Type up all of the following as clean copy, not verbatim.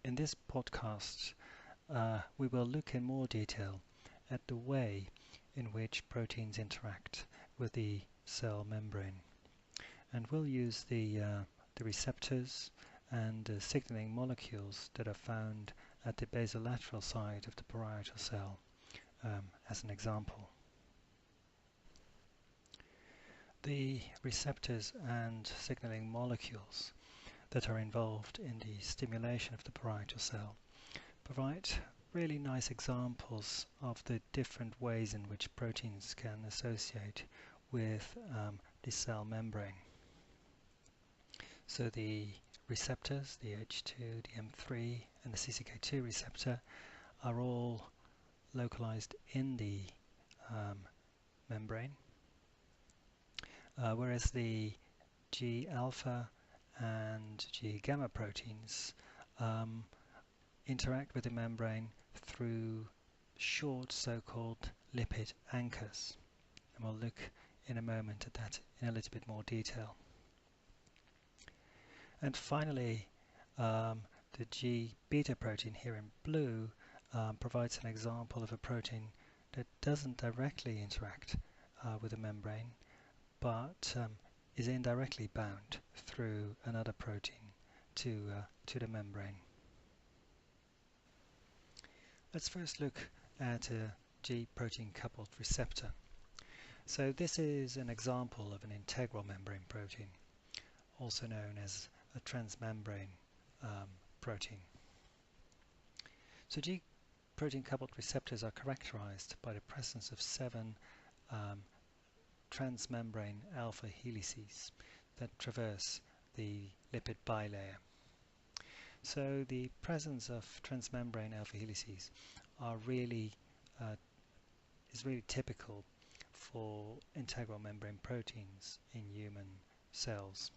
In this podcast, we will look in more detail at the way in which proteins interact with the cell membrane. And we'll use the receptors and signaling molecules that are found at the basolateral side of the parietal cell as an example. The receptors and signaling molecules that are involved in the stimulation of the parietal cell provide really nice examples of the different ways in which proteins can associate with the cell membrane. So the receptors, the H2, the M3 and the CCK2 receptor are all localized in the membrane, whereas the G alpha and G gamma proteins interact with the membrane through short so-called lipid anchors, and we'll look in a moment at that in a little bit more detail. And finally, the G beta protein here in blue provides an example of a protein that doesn't directly interact with the membrane, but is indirectly bound through another protein to the membrane. Let's first look at a G protein coupled receptor. So this is an example of an integral membrane protein, also known as a transmembrane protein. So G protein coupled receptors are characterized by the presence of 7 transmembrane alpha helices that traverse the lipid bilayer. So the presence of transmembrane alpha helices is really typical for integral membrane proteins in human cells.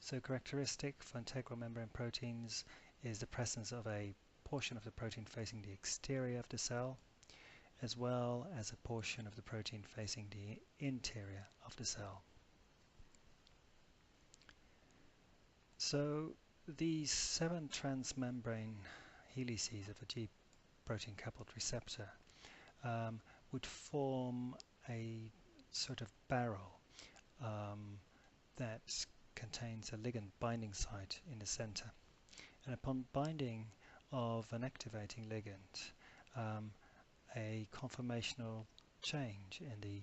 So characteristic for integral membrane proteins is the presence of a portion of the protein facing the exterior of the cell, as well as a portion of the protein facing the interior of the cell. So these 7 transmembrane helices of a G protein coupled receptor would form a sort of barrel that contains a ligand binding site in the center. And upon binding of an activating ligand, a conformational change in the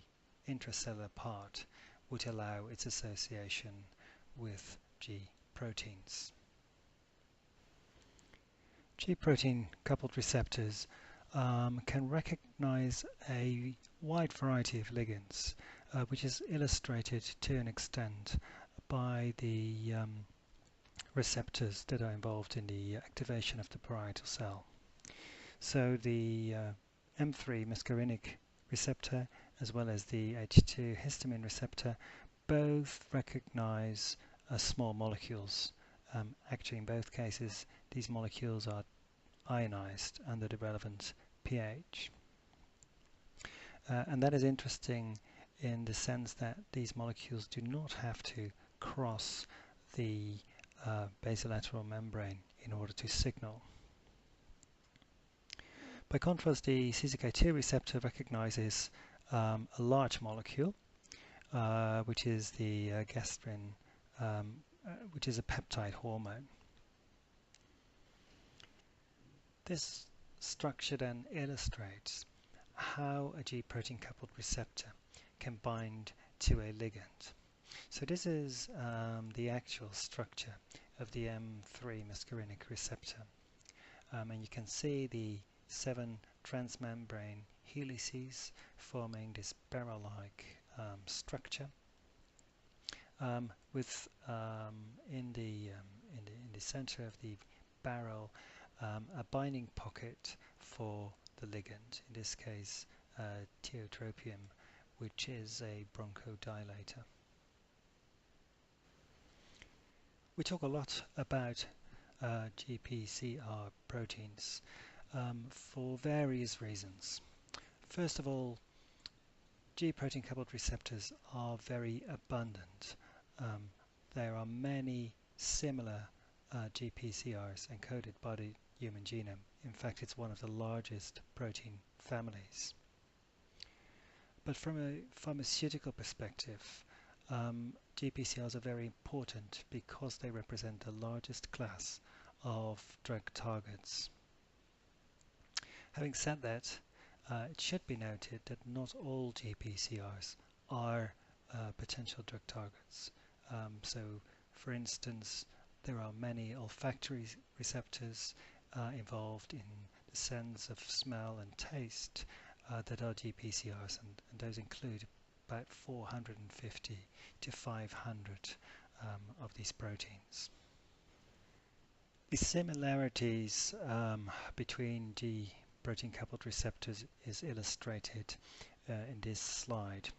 intracellular part would allow its association with G proteins. G protein coupled receptors can recognize a wide variety of ligands, which is illustrated to an extent by the receptors that are involved in the activation of the parietal cell. So the M3 muscarinic receptor as well as the H2 histamine receptor both recognize small molecules. Actually, in both cases, these molecules are ionized under the relevant pH. And that is interesting in the sense that these molecules do not have to cross the basolateral membrane in order to signal. By contrast, the CCK2 receptor recognizes a large molecule, which is the gastrin, which is a peptide hormone. This structure then illustrates how a G protein coupled receptor can bind to a ligand. So this is the actual structure of the M3 muscarinic receptor, and you can see the 7 transmembrane helices forming this barrel-like structure, with in the center of the barrel a binding pocket for the ligand, in this case tiotropium, which is a bronchodilator. We talk a lot about GPCR proteins for various reasons. First of all, G protein coupled receptors are very abundant. There are many similar GPCRs encoded by the human genome. In fact, it's one of the largest protein families. But from a pharmaceutical perspective, GPCRs are very important because they represent the largest class of drug targets. Having said that, it should be noted that not all GPCRs are potential drug targets. So, for instance, there are many olfactory receptors involved in the sense of smell and taste that are GPCRs, and those include about 450 to 500 of these proteins. The similarities between G protein coupled receptors is illustrated in this slide.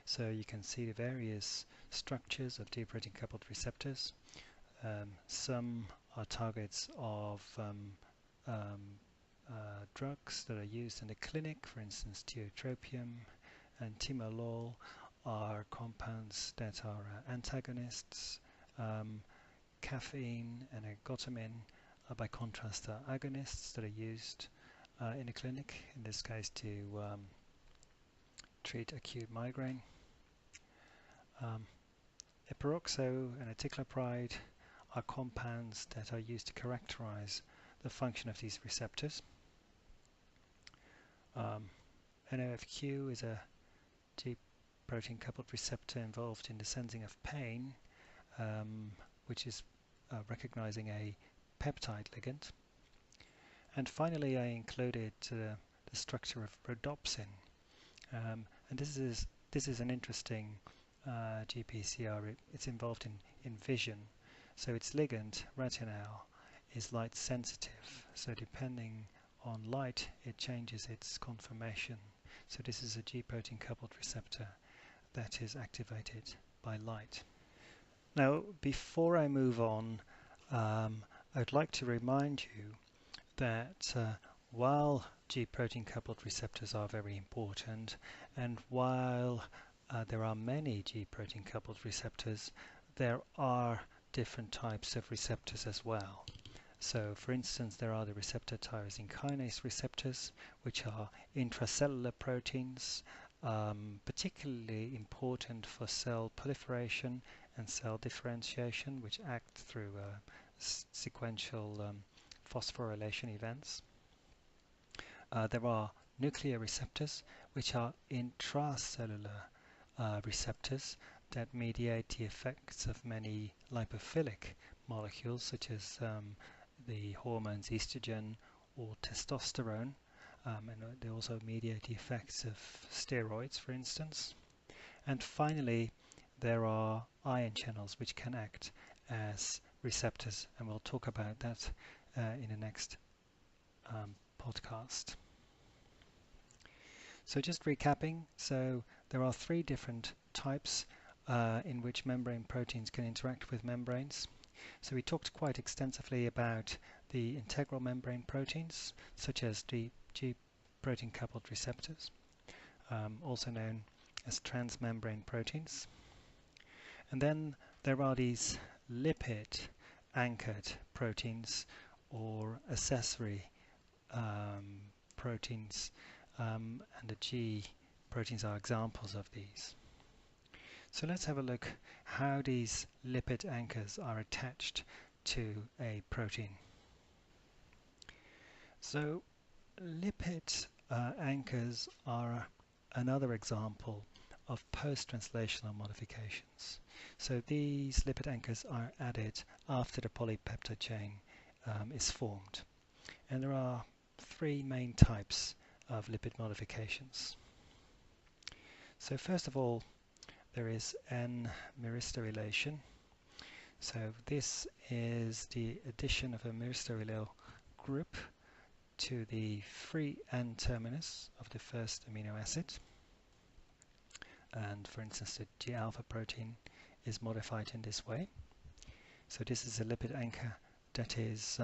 So you can see the various structures of G protein coupled receptors. Some are targets of drugs that are used in the clinic, for instance tiotropium and timolol are compounds that are antagonists. Caffeine and ergotamine are by contrast agonists that are used in the clinic, in this case to treat acute migraine. Eperoxo and eticapride are compounds that are used to characterize the function of these receptors. NOFQ is a G protein coupled receptor involved in the sensing of pain, which is recognizing a peptide ligand. And finally, I included the structure of rhodopsin, and this is an interesting GPCR. It's involved in vision. So its ligand, retinal, is light sensitive. So depending on light, it changes its conformation. So this is a G protein coupled receptor that is activated by light. Now, before I move on, I'd like to remind you that while G protein coupled receptors are very important, and while there are many G protein coupled receptors, there are different types of receptors as well. So, for instance, there are the receptor tyrosine kinase receptors, which are intracellular proteins, particularly important for cell proliferation and cell differentiation, which act through sequential phosphorylation events. There are nuclear receptors, which are intracellular receptors that mediate the effects of many lipophilic molecules, such as the hormones estrogen or testosterone, and they also mediate the effects of steroids, for instance. And finally, there are ion channels which can act as receptors, and we'll talk about that in the next podcast. So just recapping, so there are three different types in which membrane proteins can interact with membranes. So we talked quite extensively about the integral membrane proteins, such as the G protein coupled receptors, also known as transmembrane proteins. And then there are these lipid anchored proteins or accessory proteins, and the G proteins are examples of these. So let's have a look how these lipid anchors are attached to a protein. So lipid anchors are another example of post-translational modifications. So these lipid anchors are added after the polypeptide chain is formed. And there are three main types of lipid modifications. So first of all, there is N-myristorylation. So this is the addition of a myristorylyl group to the free N-terminus of the first amino acid. And for instance, the G-alpha protein is modified in this way. So this is a lipid anchor that is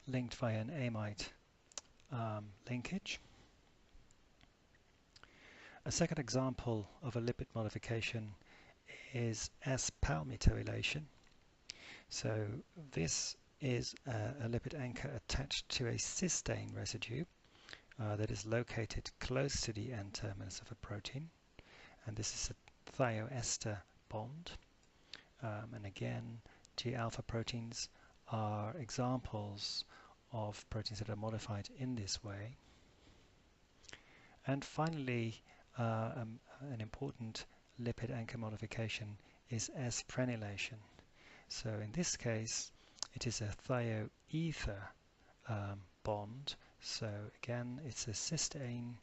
linked via an amide linkage. A second example of a lipid modification is S-palmitylation. So this is a lipid anchor attached to a cysteine residue that is located close to the N-terminus of a protein, and this is a thioester bond. And again, G-alpha proteins are examples of proteins that are modified in this way. And finally, an important lipid anchor modification is S-prenylation. So in this case, it is a thioether bond. So again, it's a cysteine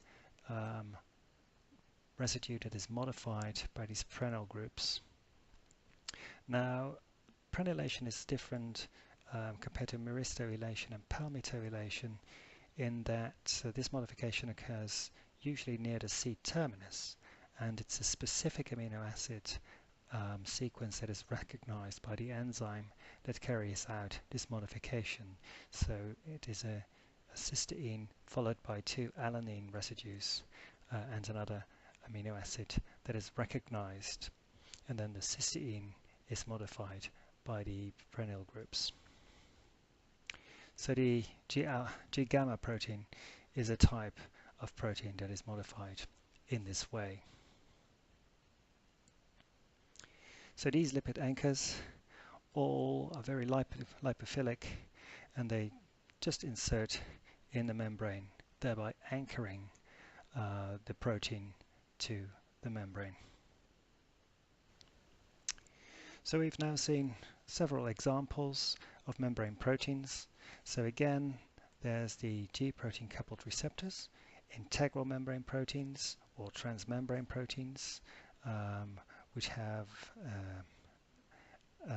residue that is modified by these prenyl groups. Now, prenylation is different compared to myristoylation and palmitoylation in that this modification occurs usually near the C-terminus, and it's a specific amino acid sequence that is recognized by the enzyme that carries out this modification. So it is a cysteine followed by two alanine residues and another amino acid that is recognized, and then the cysteine is modified by the prenyl groups. So the G-gamma protein is a type of protein that is modified in this way. So these lipid anchors all are very lipophilic, and they just insert in the membrane, thereby anchoring the protein to the membrane. So we've now seen several examples of membrane proteins. So again, there's the G protein coupled receptors, integral membrane proteins or transmembrane proteins, which have a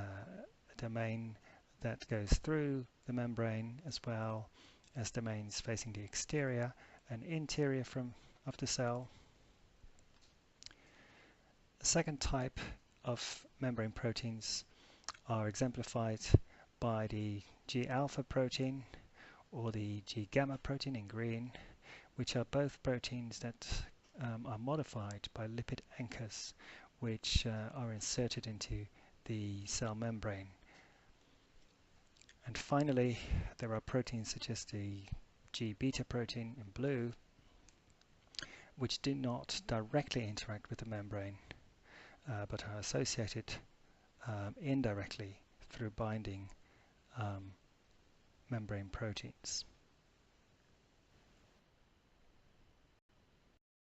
domain that goes through the membrane, as well as domains facing the exterior and interior of the cell. The second type of membrane proteins are exemplified by the G-alpha protein or the G-gamma protein in green, which are both proteins that are modified by lipid anchors, which are inserted into the cell membrane. And finally, there are proteins such as the G-beta protein in blue, which do not directly interact with the membrane, but are associated indirectly through binding membrane proteins.